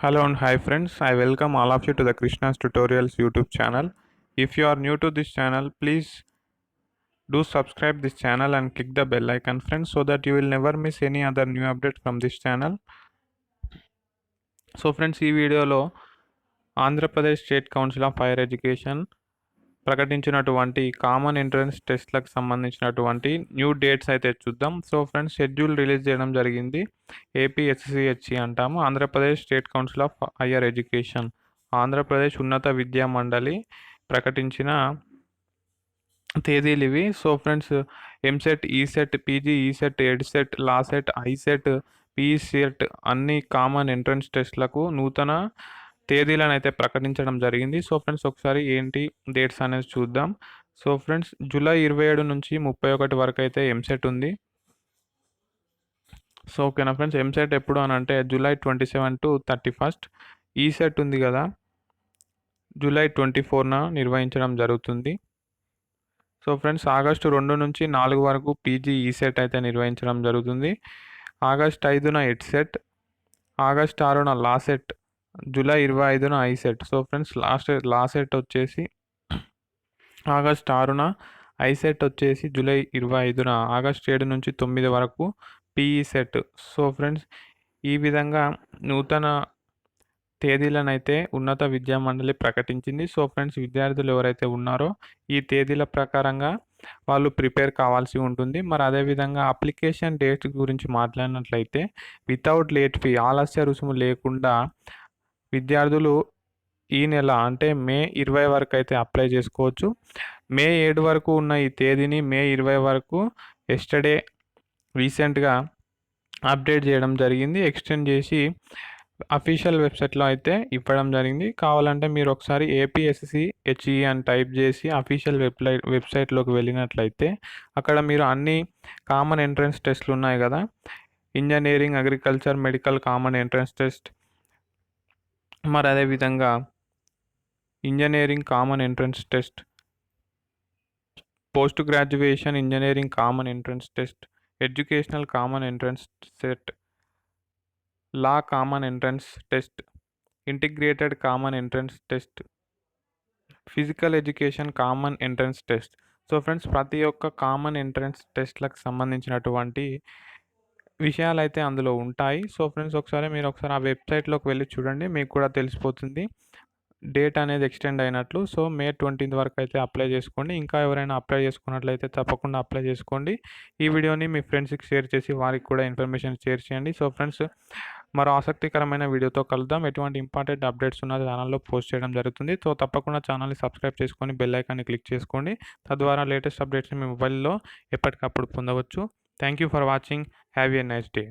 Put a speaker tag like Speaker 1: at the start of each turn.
Speaker 1: Hello and hi friends, I welcome all of you to the Krishna's Tutorials YouTube channel. If you are new to this channel, please do subscribe this channel and click the bell icon friends so that you will never miss any other new update from this channel. So friends, ఈ వీడియోలో Andhra Pradesh state council of higher education ప్రకటించినటువంటి common entrance టెస్ట్లకు సంబంధించినటువంటి new dates అయితే చూద్దాం. So friends, schedule release చేయడం జరిగింది. ఏపీఎస్సిహెచ్సి అంటాము, Andhra Pradesh state council of higher education, Andhra Pradesh ఉన్నత విద్యా మండలి ప్రకటించిన తేదీలు ఇవి. So friends, EAMCET, ECET, PG, ECET, EdCET, LAWCET, ICET, PECET అన్ని కామన్ ఎంట్రన్స్ టెస్ట్లకు నూతన తేదీలను అయితే ప్రకటించడం జరిగింది. సో ఫ్రెండ్స్, ఒకసారి ఏంటి డేట్స్ అనేది చూద్దాం. సో ఫ్రెండ్స్, జూలై 27 నుంచి 31 వరకు అయితే ఎంసెట్ ఉంది. సో ఓకేనా ఫ్రెండ్స్, ఎంసెట్ ఎప్పుడు అని అంటే జూలై 27 to 31. ఈసెట్ ఉంది కదా, జూలై 24న నిర్వహించడం జరుగుతుంది. సో ఫ్రెండ్స్, ఆగస్టు 2 నుంచి 4 వరకు పీజీ ఈసెట్ అయితే నిర్వహించడం జరుగుతుంది. ఆగస్ట్ 5న ఎడ్సెట్, ఆగస్ట్ 6న లాసెట్, జూలై 25న ఐసెట్. సో ఫ్రెండ్స్, లాసెట్ వచ్చేసి ఆగస్ట్ 6న, ఐసెట్ వచ్చేసి జూలై 25న, ఆగస్ట్ 7 నుంచి 9 వరకు పీఈసెట్. సో ఫ్రెండ్స్, ఈ విధంగా నూతన తేదీలను అయితే ఉన్నత విద్యా మండలి ప్రకటించింది. సో ఫ్రెండ్స్, విద్యార్థులు ఎవరైతే ఉన్నారో ఈ తేదీల ప్రకారంగా వాళ్ళు ప్రిపేర్ కావాల్సి ఉంటుంది. మరి అదేవిధంగా అప్లికేషన్ డేట్ గురించి మాట్లాడినట్లయితే వితౌట్ లేట్ ఫీ, ఆలస్య రుసుము లేకుండా విద్యార్థులు ఈ నెల అంటే మే 20 వరకు అయితే అప్లై చేసుకోవచ్చు. మే 7 వరకు ఉన్న ఈ తేదీని మే 20 వరకు రీసెంట్గా అప్డేట్ చేయడం జరిగింది. ఎక్స్టెండ్ చేసి అఫీషియల్ వెబ్సైట్లో అయితే ఇవ్వడం జరిగింది. కావాలంటే మీరు ఒకసారి ఏపీఎస్సిహెచ్ఈ అని టైప్ చేసి అఫీషియల్ వెబ్సైట్లోకి వెళ్ళినట్లయితే అక్కడ మీరు అన్ని కామన్ ఎంట్రన్స్ టెస్ట్లు ఉన్నాయి కదా, engineering, agriculture, medical common entrance test, మరి అదేవిధంగా engineering common entrance test, post graduation engineering common entrance test, educational common entrance set, లా common entrance test, integrated common entrance test, physical education common entrance test. So friends, ప్రతి ఒక్క common entrance టెస్ట్లకు సంబంధించినటువంటి విషయాలు అయితే అందులో ఉంటాయి. So friends, మీరు ఒకసారి ఆ వెబ్సైట్లోకి వెళ్ళి చూడండి, మీకు కూడా తెలిసిపోతుంది డేట్ అనేది ఎక్స్టెండ్ అయినట్లు. సో మే 20 వరకు అయితే అప్లై చేసుకోండి. ఇంకా ఎవరైనా అప్లై చేసుకున్నట్లయితే తప్పకుండా అప్లై చేసుకోండి. ఈ వీడియోని మీ ఫ్రెండ్స్కి షేర్ చేసి వారికి కూడా ఇన్ఫర్మేషన్ షేర్ చేయండి. సో ఫ్రెండ్స్, మరో ఆసక్తికరమైన వీడియోతో కలుద్దాం. ఎటువంటి ఇంపార్టెంట్ అప్డేట్స్ ఉన్న ఛానల్లో పోస్ట్ చేయడం జరుగుతుంది. సో తప్పకుండా ఛానల్ని సబ్స్క్రైబ్ చేసుకొని బెల్ ఐకాన్ని క్లిక్ చేసుకోండి. తద్వారా లేటెస్ట్ అప్డేట్స్ని మీ మొబైల్లో ఎప్పటికప్పుడు పొందవచ్చు. Thank you for watching. Have a nice day.